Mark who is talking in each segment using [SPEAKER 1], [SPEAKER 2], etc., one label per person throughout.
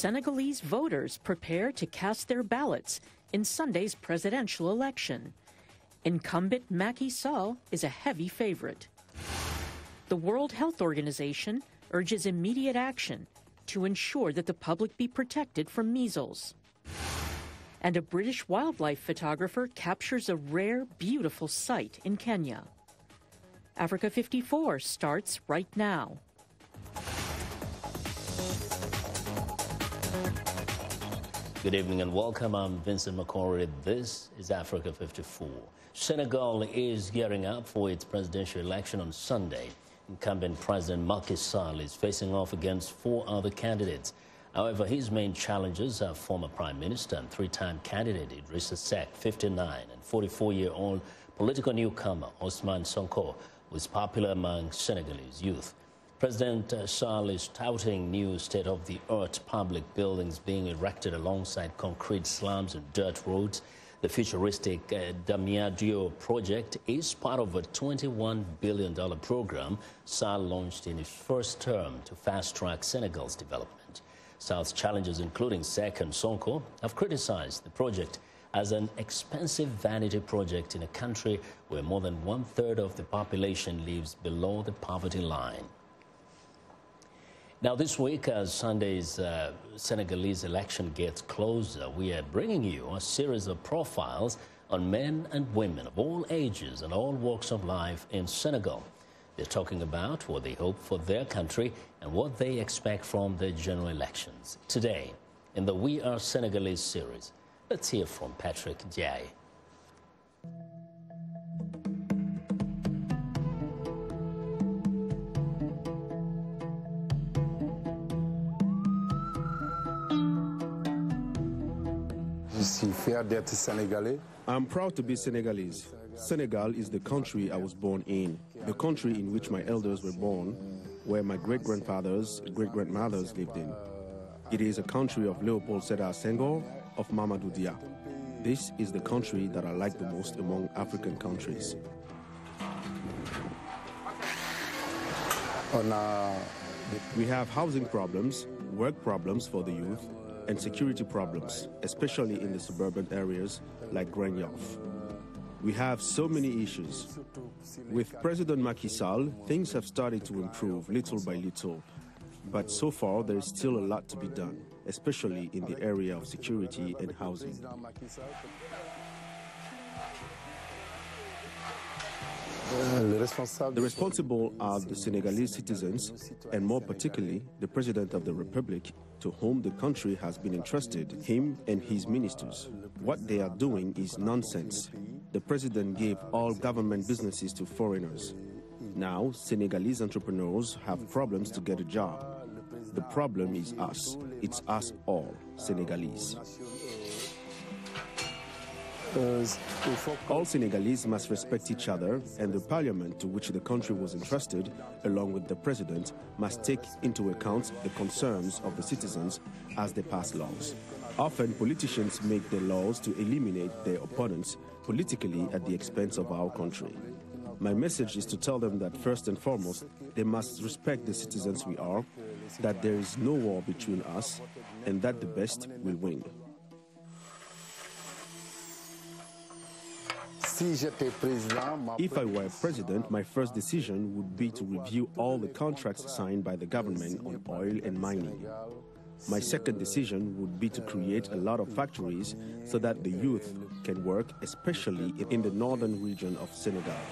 [SPEAKER 1] Senegalese voters prepare to cast their ballots in Sunday's presidential election. Incumbent Macky Sall is a heavy favorite. The World Health Organization urges immediate action to ensure that the public be protected from measles. And a British wildlife photographer captures a rare, beautiful sight in Kenya. Africa 54 starts right now.
[SPEAKER 2] Good evening and welcome. I'm Vincent McCory. This is Africa 54. Senegal is gearing up for its presidential election on Sunday. Incumbent President Macky Sall is facing off against 4 other candidates. However, his main challengers are former Prime Minister and 3-time candidate Idrissa Seck, 59, and 44-year-old political newcomer Ousmane Sonko, who is popular among Senegalese youth. President Sall is touting new state-of-the-art public buildings being erected alongside concrete slums and dirt roads. The futuristic Diamniadio project is part of a $21 billion program Sall launched in his first term to fast-track Senegal's development. Sall's challengers, including Seck and Sonko, have criticized the project as an expensive vanity project in a country where more than 1/3 of the population lives below the poverty line. Now, this week, as Sunday's Senegalese election gets closer, we are bringing you a series of profiles on men and women of all ages and all walks of life in Senegal. They're talking about what they hope for their country and what they expect from the general elections. Today, in the We Are Senegalese series, let's hear from Patrick Diaye.
[SPEAKER 3] I'm proud to be Senegalese. Senegal is the country I was born in, the country in which my elders were born, where my great-grandfathers, great-grandmothers lived in. It is a country of Léopold Sédar Senghor, of Mamadou Dia. This is the country that I like the most among African countries. We have housing problems, work problems for the youth, and security problems, especially in the suburban areas like Grand Yoff. We have so many issues. With President Macky Sall, things have started to improve little by little, but so far there is still a lot to be done, especially in the area of security and housing. The responsible are the Senegalese citizens, and more particularly the President of the Republic, to whom the country has been entrusted, him and his ministers. What they are doing is nonsense. The President gave all government businesses to foreigners. Now, Senegalese entrepreneurs have problems to get a job. The problem is us. It's us all, Senegalese. All Senegalese must respect each other, and the parliament to which the country was entrusted, along with the president, must take into account the concerns of the citizens as they pass laws. Often, politicians make their laws to eliminate their opponents politically at the expense of our country. My message is to tell them that first and foremost, they must respect the citizens we are, that there is no war between us, and that the best will win. If I were president, my first decision would be to review all the contracts signed by the government on oil and mining. My second decision would be to create a lot of factories so that the youth can work, especially in the northern region of Senegal.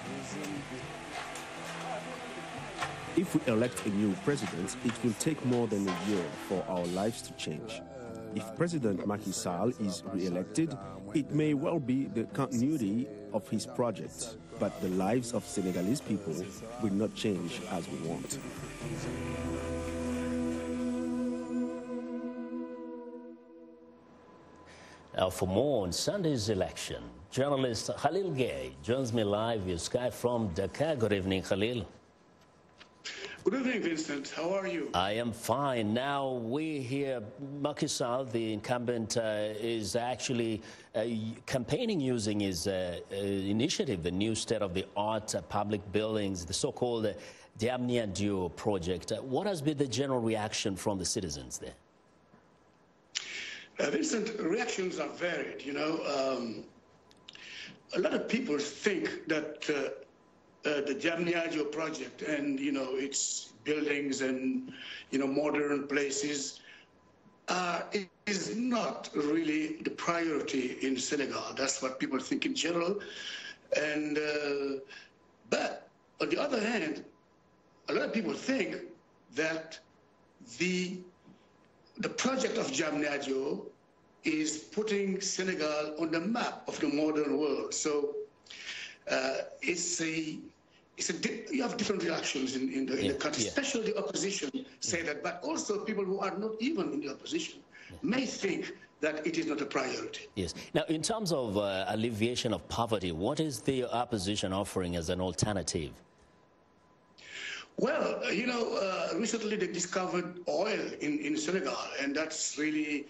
[SPEAKER 3] If we elect a new president, it will take more than a year for our lives to change. If President Macky Sall is re-elected, it may well be the continuity of his project, but the lives of Senegalese people will not change as we want.
[SPEAKER 2] Now, for more on Sunday's election, journalist Khalil Gay joins me live via Skype from Dakar. Good evening, Khalil.
[SPEAKER 4] Good evening, Vincent. How are you?
[SPEAKER 2] I am fine. Now, we hear Macky Sall, the incumbent, is actually campaigning using his initiative, the new state-of-the-art public buildings, the so-called Diamniadio project. What has been the general reaction from the citizens there?
[SPEAKER 4] Vincent, reactions are varied. You know, a lot of people think that the Jamniadio project and, you know, its buildings and, you know, modern places is not really the priority in Senegal. That's what people think in general. And but on the other hand, a lot of people think that the project of Jamniadio is putting Senegal on the map of the modern world. So you have different reactions in the country, especially the opposition say that, but also people who are not even in the opposition may think that it is not a priority.
[SPEAKER 2] Yes. Now, in terms of alleviation of poverty, what is the opposition offering as an alternative?
[SPEAKER 4] Well, you know, recently they discovered oil in Senegal, and that's really,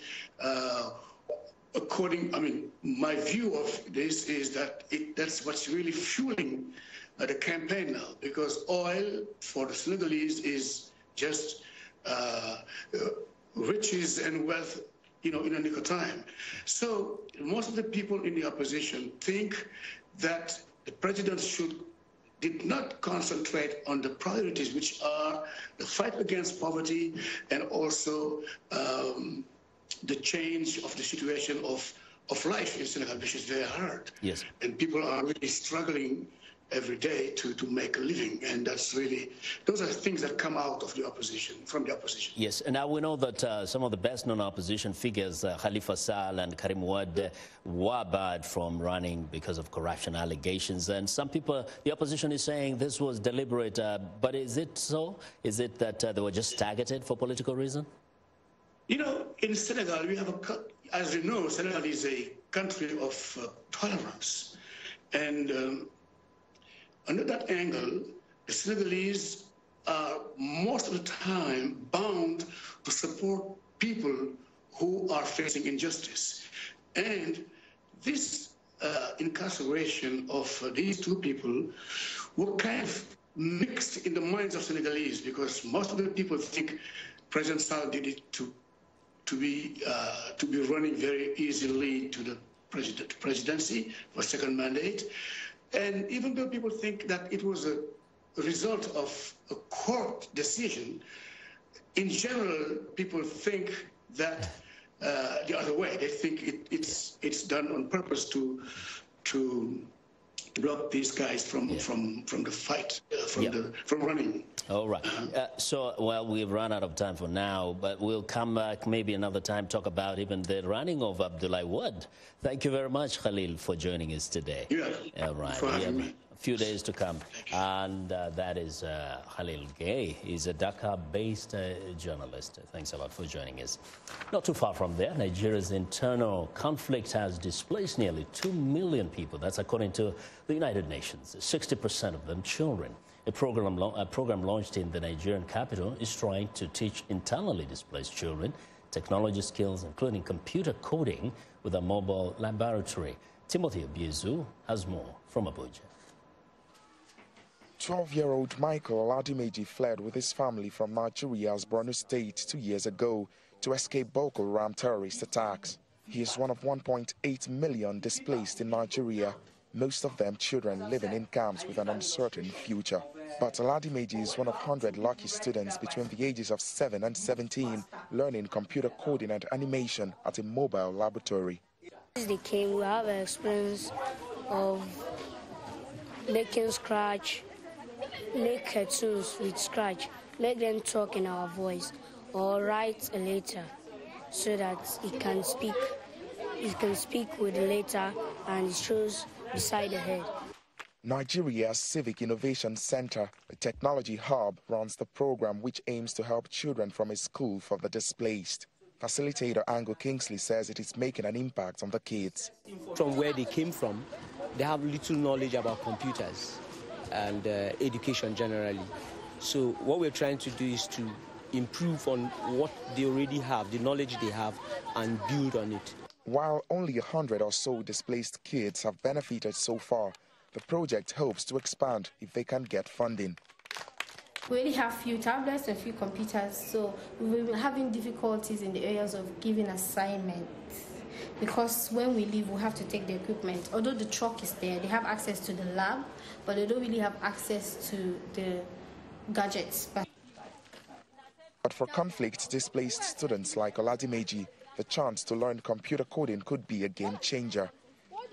[SPEAKER 4] my view of this is that that's what's really fueling the campaign now, because oil for the Senegalese is just riches and wealth, you know, in a nick of time. So most of the people in the opposition think that the president did not concentrate on the priorities, which are the fight against poverty and also the change of the situation of life in Senegal, which is very hard.
[SPEAKER 2] Yes.
[SPEAKER 4] And people are really struggling every day to make a living, and that's really, those are things that come out of the opposition, from the opposition.
[SPEAKER 2] Yes, and now we know that some of the best-known opposition figures, Khalifa Sall and Karim Wade, were barred from running because of corruption allegations, and some people, the opposition is saying this was deliberate, but is it so? Is it that they were just targeted for political reason?
[SPEAKER 4] You know, in Senegal, we have as you know, Senegal is a country of tolerance, and under that angle, the Senegalese are most of the time bound to support people who are facing injustice. And this incarceration of these two people were kind of mixed in the minds of Senegalese, because most of the people think President Sall did it to be running very easily to the presidency for second mandate. And even though people think that it was a result of a court decision, in general, people think that the other way. They think it's done on purpose to block these guys from the fight, from running.
[SPEAKER 2] All right. Well, we've run out of time for now, but we'll come back maybe another time, talk about even the running of Abdoulaye Wade. Thank you very much, Khalil, for joining us today.
[SPEAKER 4] Yeah.
[SPEAKER 2] All right. We have a few days to come. And that is Khalil Gay. He's a Dhaka-based journalist. Thanks a lot for joining us. Not too far from there, Nigeria's internal conflict has displaced nearly 2 million people. That's according to the United Nations, 60% of them children. A program launched in the Nigerian capital is trying to teach internally displaced children technology skills, including computer coding, with a mobile laboratory. Timothy Obiezu has more from Abuja.
[SPEAKER 5] 12-year-old Michael Oladimeji fled with his family from Nigeria's Borno State 2 years ago to escape Boko Haram terrorist attacks. He is one of 1.8 million displaced in Nigeria, most of them children living in camps with an uncertain future. But Oladimeji is one of 100 lucky students between the ages of 7 and 17 learning computer coding and animation at a mobile laboratory.
[SPEAKER 6] Since they came, we have an experience of making Scratch, make cartoons with Scratch, make them talk in our voice, or write a letter so that it can speak with the letter and it shows beside the head.
[SPEAKER 5] Nigeria's Civic Innovation Center, a technology hub, runs the program which aims to help children from a school for the displaced. Facilitator Ango Kingsley says it is making an impact on the kids.
[SPEAKER 7] From where they came from, they have little knowledge about computers and education generally. So what we're trying to do is to improve on what they already have, the knowledge they have, and build on it.
[SPEAKER 5] While only 100 or so displaced kids have benefited so far, the project hopes to expand if they can get funding.
[SPEAKER 8] We only have few tablets and few computers, so we've been having difficulties in the areas of giving assignments. Because when we leave, we have to take the equipment. Although the truck is there, they have access to the lab, but they don't really have access to the gadgets.
[SPEAKER 5] But for conflict-displaced students like Oladimeji, the chance to learn computer coding could be a game changer.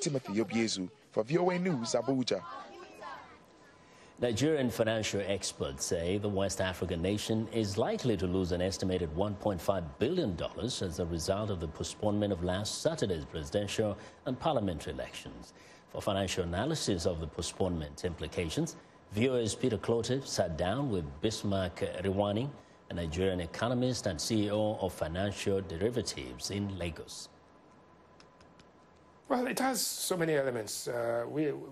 [SPEAKER 5] Timothy Obiezu for VOA News, Abuja.
[SPEAKER 2] Nigerian financial experts say the West African nation is likely to lose an estimated $1.5 billion as a result of the postponement of last Saturday's presidential and parliamentary elections. For financial analysis of the postponement implications, VOA's Peter Clote sat down with Bismarck Riwani, a Nigerian economist and CEO of Financial Derivatives in Lagos.
[SPEAKER 9] Well, it has so many elements.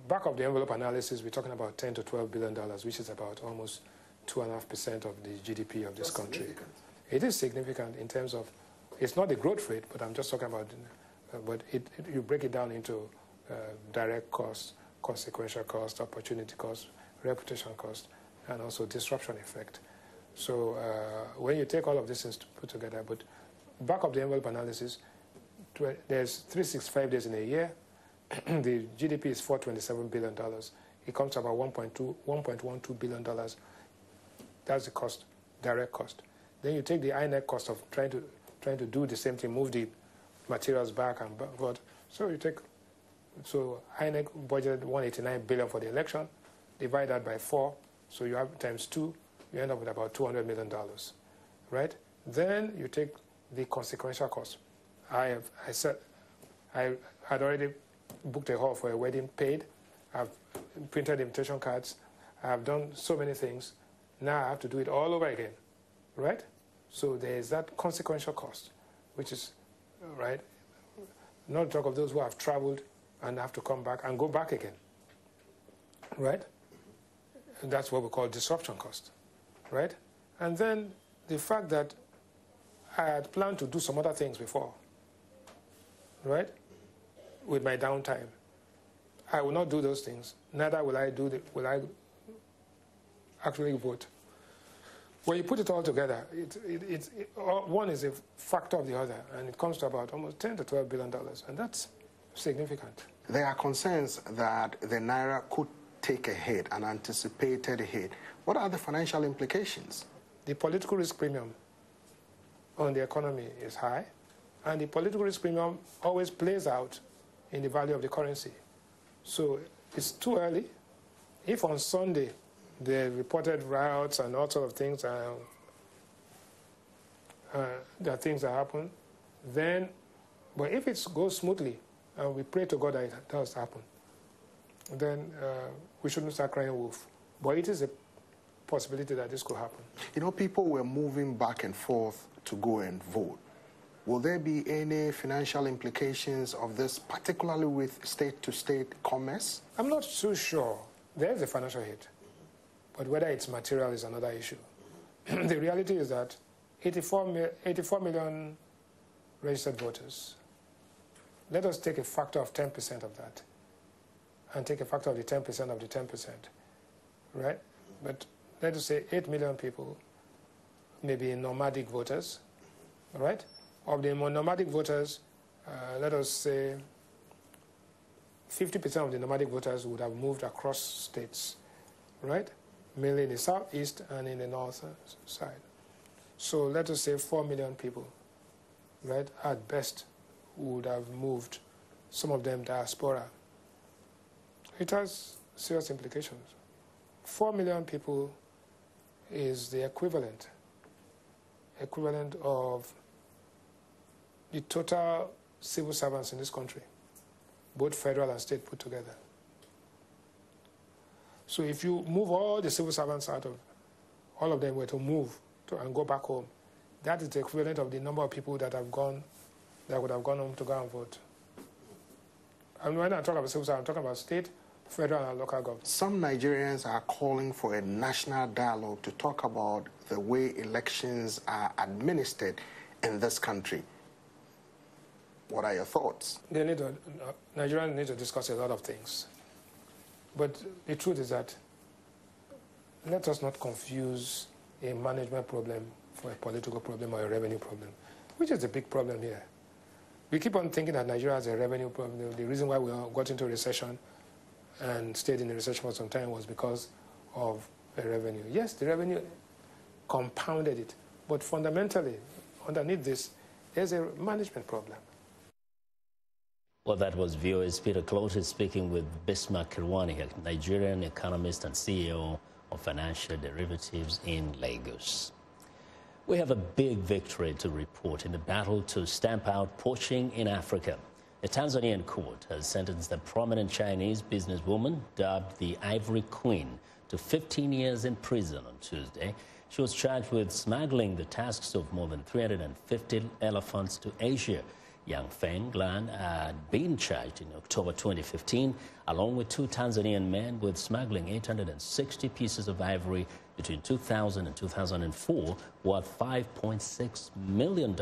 [SPEAKER 9] Back of the envelope analysis, we're talking about $10 to $12 billion, which is about almost 2.5% of the GDP of this country. It is significant in terms of, it's not the growth rate, but I'm just talking about, you break it down into direct costs, consequential cost, opportunity cost, reputation cost, and also disruption effect. So when you take all of these things to put together, but back of the envelope analysis, there's 365 days in a year. The GDP is $427 billion. It comes to about $1.12 billion. That's the cost, direct cost. Then you take the INEC cost of trying to do the same thing, move the materials back and forth. So INEC budgeted $189 billion for the election. Divide that by 4, so you have times 2. You end up with about $200 million, right? Then you take the consequential cost. I had already booked a hall for a wedding, paid. I've printed invitation cards. I've done so many things. Now I have to do it all over again, right? So there is that consequential cost, which is, right? Not to talk of those who have traveled and have to come back and go back again, right? And that's what we call disruption cost, right? And then the fact that I had planned to do some other things before, right, with my downtime. I will not do those things. Neither will I actually vote. When you put it all together, one is a factor of the other, and it comes to about almost $10 to $12 billion, and that's significant.
[SPEAKER 10] There are concerns that the Naira could take a hit, an anticipated hit. What are the financial implications?
[SPEAKER 9] The political risk premium on the economy is high, and the political risk premium always plays out in the value of the currency. So it's too early. If on Sunday they reported riots and all sorts of things, there are things that happen, then, but if it goes smoothly, and we pray to God that it does happen, then we shouldn't start crying wolf. But it is a possibility that this could happen.
[SPEAKER 10] You know, people were moving back and forth to go and vote. Will there be any financial implications of this, particularly with state-to-state commerce? I'm
[SPEAKER 9] not so sure. There is a financial hit, but whether it's material is another issue. The reality is that 84 million registered voters. Let us take a factor of 10% of that, and take a factor of the 10% of the 10%, right? But let us say 8 million people may be nomadic voters, right? Of the nomadic voters, let us say 50% of the nomadic voters would have moved across states, right? Mainly in the southeast and in the north side. So let us say 4 million people, right, at best would have moved, some of them diaspora. It has serious implications. 4 million people is the equivalent of the total civil servants in this country, both federal and state put together. So if you move all the civil servants out of, all of them were to move and go back home, that is the equivalent of the number of people that would have gone home to go and vote. And when I talk about civil servants, I'm talking about state, federal, and local government.
[SPEAKER 10] Some Nigerians are calling for a national dialogue to talk about the way elections are administered in this country. What are your thoughts?
[SPEAKER 9] Nigerians need to discuss a lot of things. But the truth is that let us not confuse a management problem for a political problem or a revenue problem, which is the big problem here. We keep on thinking that Nigeria has a revenue problem. The reason why we got into a recession and stayed in a recession for some time was because of the revenue. Yes, the revenue compounded it, but fundamentally, underneath this, there's a management problem.
[SPEAKER 2] Well, that was VOA's Peter Clotis speaking with Bismarck Kirwani, a Nigerian economist and CEO of financial derivatives in Lagos. We have a big victory to report in the battle to stamp out poaching in Africa. A Tanzanian court has sentenced a prominent Chinese businesswoman, dubbed the Ivory Queen, to 15 years in prison on Tuesday. She was charged with smuggling the tusks of more than 350 elephants to Asia. Yang Feng Lan had been charged in October 2015, along with 2 Tanzanian men, with smuggling 860 pieces of ivory between 2000 and 2004, worth $5.6 million.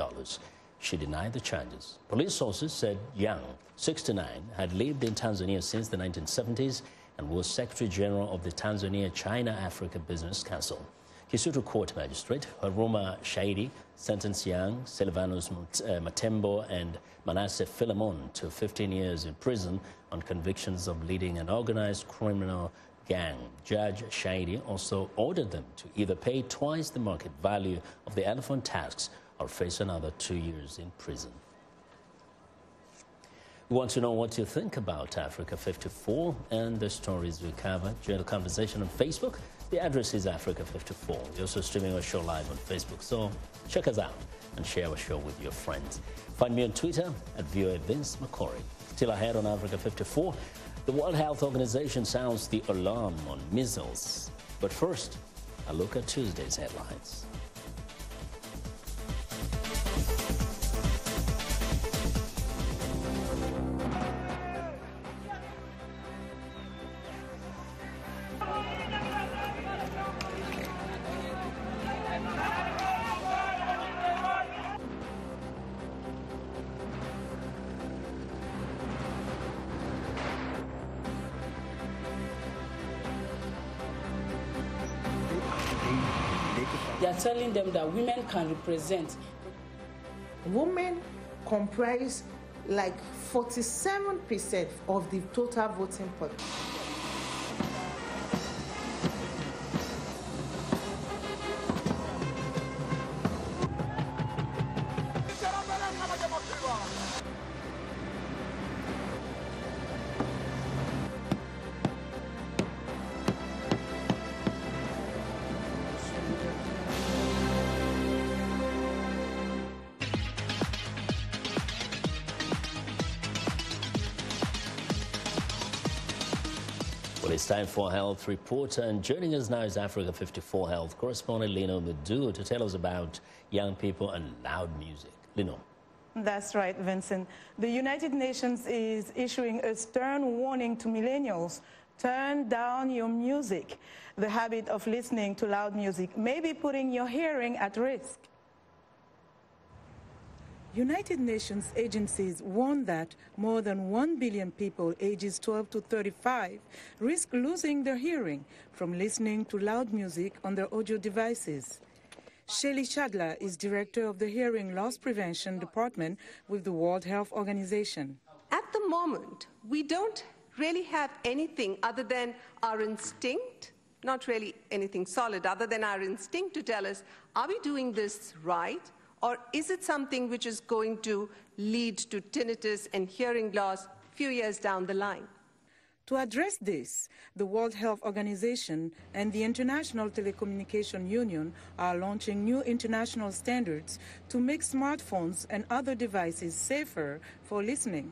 [SPEAKER 2] She denied the charges. Police sources said Yang, 69, had lived in Tanzania since the 1970s and was Secretary General of the Tanzania-China-Africa Business Council. Kisutu Court Magistrate Haruma Shaidi sentenced Yang, Silvanus Matembo and Manasseh Philemon to 15 years in prison on convictions of leading an organized criminal gang. Judge Shaidi also ordered them to either pay twice the market value of the elephant tusks or face another 2 years in prison. We want to know what you think about Africa 54 and the stories we cover. Join the conversation on Facebook. The address is Africa 54. We're also streaming our show live on Facebook, so check us out and share our show with your friends. Find me on Twitter at VOA Vince McCory. Still ahead on Africa 54, the World Health Organization sounds the alarm on measles. But first, a look at Tuesday's headlines.
[SPEAKER 11] They are telling them that women can represent.
[SPEAKER 12] Women comprise like 47% of the total voting population.
[SPEAKER 2] Well, it's time for Health Reporter, and joining us now is Africa 54 Health correspondent Lino Medu to tell us about young people and loud music. Lino.
[SPEAKER 13] That's right, Vincent. The United Nations is issuing a stern warning to millennials. Turn down your music. The habit of listening to loud music may be putting your hearing at risk. United Nations agencies warn that more than 1 billion people ages 12 to 35 risk losing their hearing from listening to loud music on their audio devices. Shelly Shadler is director of the Hearing Loss Prevention Department with the World Health Organization.
[SPEAKER 14] At the moment, we don't really have anything other than our instinct, not really anything solid, other than our instinct to tell us, are we doing this right? Or is it something which is going to lead to tinnitus and hearing loss a few years down the line?
[SPEAKER 13] To address this, the World Health Organization and the International Telecommunication Union are launching new international standards to make smartphones and other devices safer for listening.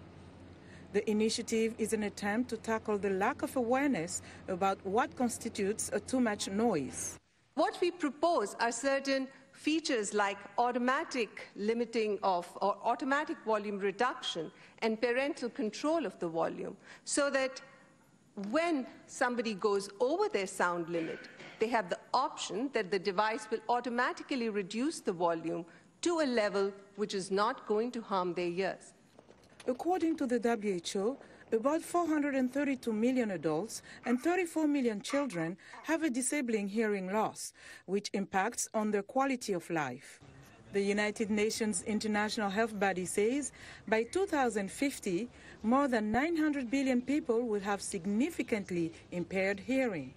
[SPEAKER 13] The initiative is an attempt to tackle the lack of awareness about what constitutes a too much noise.
[SPEAKER 14] What we propose are certain features like automatic limiting of or automatic volume reduction and parental control of the volume, so that when somebody goes over their sound limit, they have the option that the device will automatically reduce the volume to a level which is not going to harm their ears.
[SPEAKER 13] According to the WHO, About 432 million adults and 34 million children have a disabling hearing loss, which impacts on their quality of life. The United Nations International Health Body says by 2050, more than 900 billion people will have significantly impaired hearing.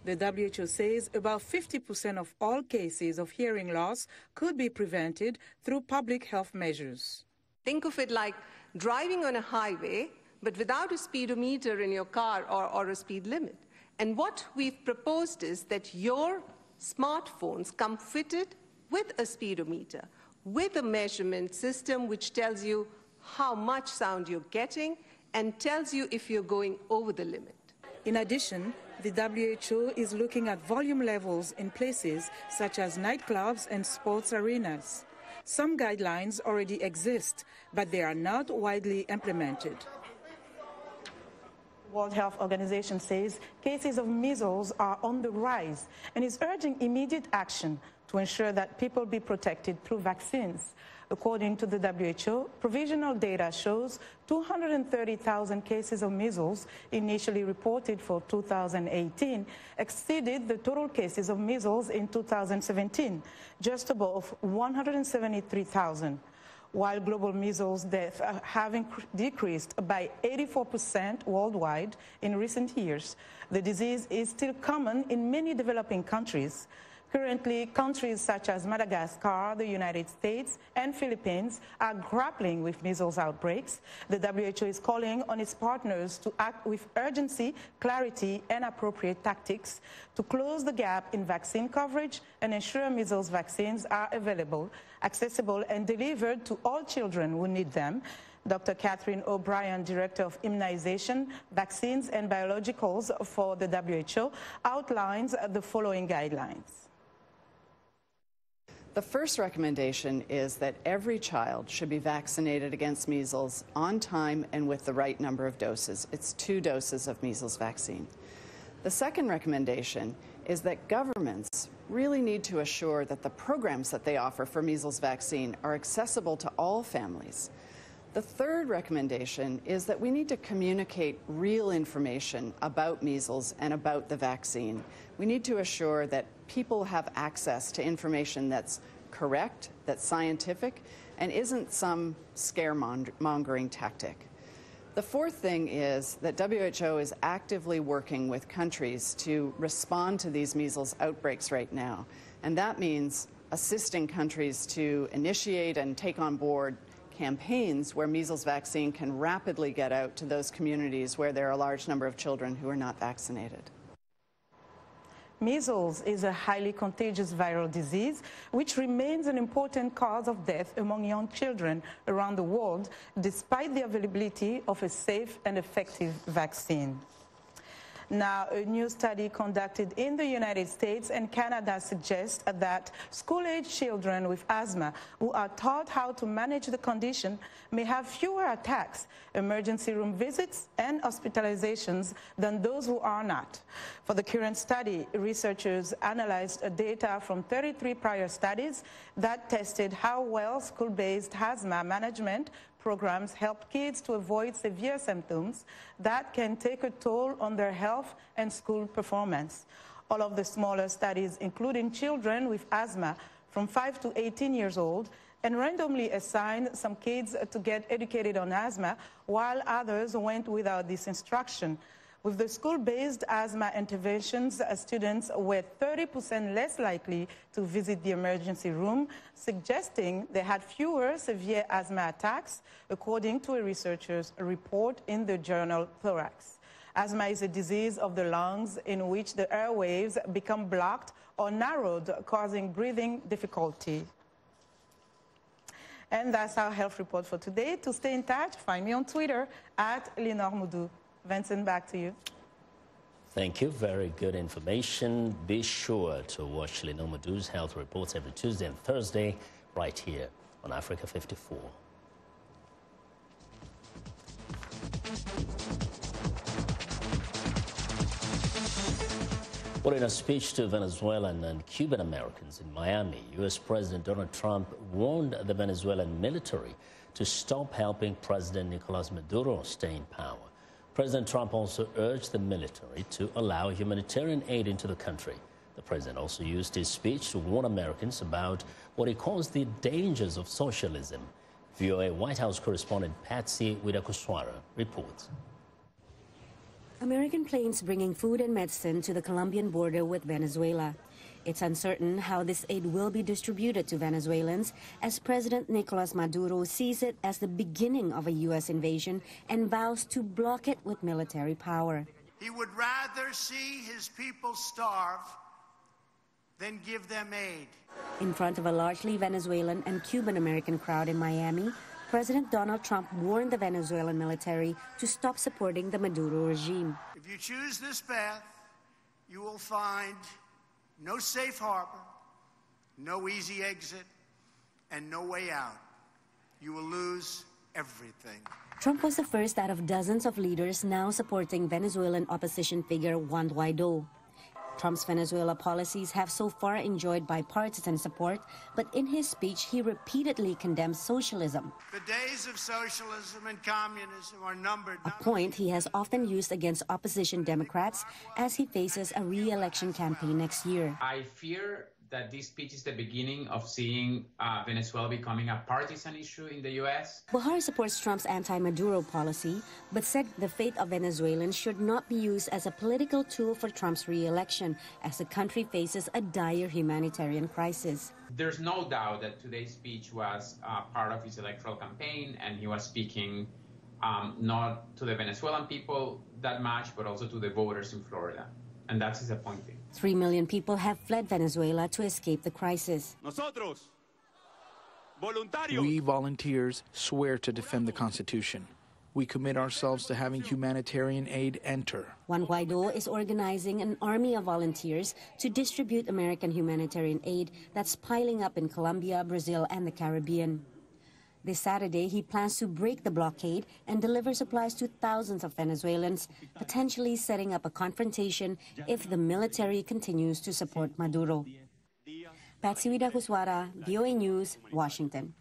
[SPEAKER 13] The WHO says about 50% of all cases of hearing loss could be prevented through public health measures.
[SPEAKER 14] Think of it like driving on a highway, but without a speedometer in your car or a speed limit. And what we've proposed is that your smartphones come fitted with a speedometer, with a measurement system which tells you how much sound you're getting and tells you if you're going over the limit.
[SPEAKER 13] In addition, the WHO is looking at volume levels in places such as nightclubs and sports arenas. Some guidelines already exist, but they are not widely implemented. World Health Organization says cases of measles are on the rise and is urging immediate action to ensure that people be protected through vaccines. According to the WHO, provisional data shows 230,000 cases of measles initially reported for 2018 exceeded the total cases of measles in 2017, just above 173,000. While global measles deaths have decreased by 84% worldwide in recent years, the disease is still common in many developing countries. Currently, countries such as Madagascar, the United States, and Philippines are grappling with measles outbreaks. The WHO is calling on its partners to act with urgency, clarity, and appropriate tactics to close the gap in vaccine coverage and ensure measles vaccines are available, accessible, and delivered to all children who need them. Dr. Catherine O'Brien, Director of Immunization, Vaccines, and Biologicals for the WHO, outlines the following guidelines.
[SPEAKER 15] The first recommendation is that every child should be vaccinated against measles on time and with the right number of doses. It's 2 doses of measles vaccine. The second recommendation is that governments really need to assure that the programs that they offer for measles vaccine are accessible to all families. The third recommendation is that we need to communicate real information about measles and about the vaccine. We need to assure that people have access to information that's correct, that's scientific, and isn't some scaremongering tactic. The fourth thing is that WHO is actively working with countries to respond to these measles outbreaks right now. And that means assisting countries to initiate and take on board campaigns where measles vaccine can rapidly get out to those communities where there are a large number of children who are not vaccinated.
[SPEAKER 13] Measles is a highly contagious viral disease which remains an important cause of death among young children around the world, despite the availability of a safe and effective vaccine. Now, a new study conducted in the United States and Canada suggests that school-age children with asthma who are taught how to manage the condition may have fewer attacks, emergency room visits, and hospitalizations than those who are not. For the current study, researchers analyzed data from 33 prior studies that tested how well school-based asthma management programs help kids to avoid severe symptoms that can take a toll on their health and school performance. All of the smaller studies, including children with asthma from 5 to 18 years old, and randomly assigned some kids to get educated on asthma, while others went without this instruction. With the school-based asthma interventions, students were 30% less likely to visit the emergency room, suggesting they had fewer severe asthma attacks, according to a researcher's report in the journal Thorax. Asthma is a disease of the lungs in which the airwaves become blocked or narrowed, causing breathing difficulty. And that's our health report for today. To stay in touch, find me on Twitter @LeonoreMoudou. Vincent, back to you.
[SPEAKER 2] Thank you. Very good information. Be sure to watch Lenore Moudou's health reports every Tuesday and Thursday right here on Africa 54. Well, in a speech to Venezuelan and Cuban Americans in Miami, U.S. President Donald Trump warned the Venezuelan military to stop helping President Nicolas Maduro stay in power. President Trump also urged the military to allow humanitarian aid into the country. The president also used his speech to warn Americans about what he calls the dangers of socialism. VOA White House correspondent Patsy Widakuswara reports.
[SPEAKER 16] American planes bringing food and medicine to the Colombian border with Venezuela. It's uncertain how this aid will be distributed to Venezuelans, as President Nicolas Maduro sees it as the beginning of a U.S. invasion and vows to block it with military power.
[SPEAKER 17] He would rather see his people starve than give them aid.
[SPEAKER 16] In front of a largely Venezuelan and Cuban-American crowd in Miami, President Donald Trump warned the Venezuelan military to stop supporting the Maduro regime.
[SPEAKER 17] If you choose this path, you will find no safe harbor, no easy exit, and no way out. You will lose everything.
[SPEAKER 16] Trump was the first out of dozens of leaders now supporting Venezuelan opposition figure Juan Guaido. Trump's Venezuela policies have so far enjoyed bipartisan support, but in his speech, he repeatedly condemns socialism.
[SPEAKER 17] The days of socialism and communism are numbered.
[SPEAKER 16] A point he has often used against opposition Democrats as he faces a re-election campaign next year.
[SPEAKER 18] I fear that this speech is the beginning of seeing Venezuela becoming a partisan issue in the U.S.
[SPEAKER 16] Buhari supports Trump's anti-Maduro policy, but said the fate of Venezuelans should not be used as a political tool for Trump's re-election, as the country faces a dire humanitarian crisis.
[SPEAKER 18] There's no doubt that today's speech was part of his electoral campaign, and he was speaking not to the Venezuelan people that much, but also to the voters in Florida. And that's disappointing.
[SPEAKER 16] 3 million people have fled Venezuela to escape the crisis.
[SPEAKER 19] We volunteers swear to defend the Constitution. We commit ourselves to having humanitarian aid enter.
[SPEAKER 16] Juan Guaido is organizing an army of volunteers to distribute American humanitarian aid that's piling up in Colombia, Brazil, and the Caribbean. This Saturday, he plans to break the blockade and deliver supplies to thousands of Venezuelans, potentially setting up a confrontation if the military continues to support Maduro. Patsy Widakuswara, VOA News, Washington.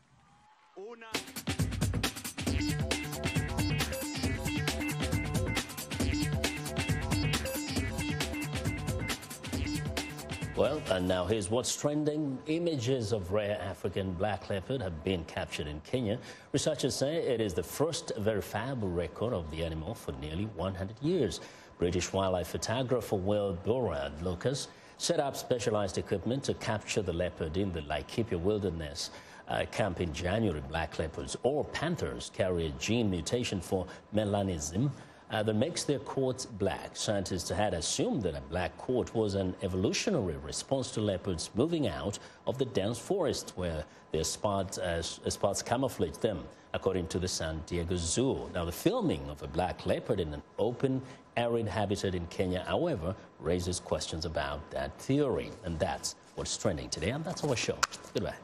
[SPEAKER 2] Well, and now here's what's trending. Images of rare African black leopard have been captured in Kenya. Researchers say it is the first verifiable record of the animal for nearly 100 years. British wildlife photographer Will Burrard Lucas set up specialized equipment to capture the leopard in the Laikipia Wilderness camp in January. Black leopards or panthers carry a gene mutation for melanism that makes their coats black. Scientists had assumed that a black coat was an evolutionary response to leopards moving out of the dense forest where their spots camouflage them, according to the San Diego Zoo. Now, the filming of a black leopard in an open, arid habitat in Kenya, however, raises questions about that theory. And that's what's trending today, and that's our show. Goodbye.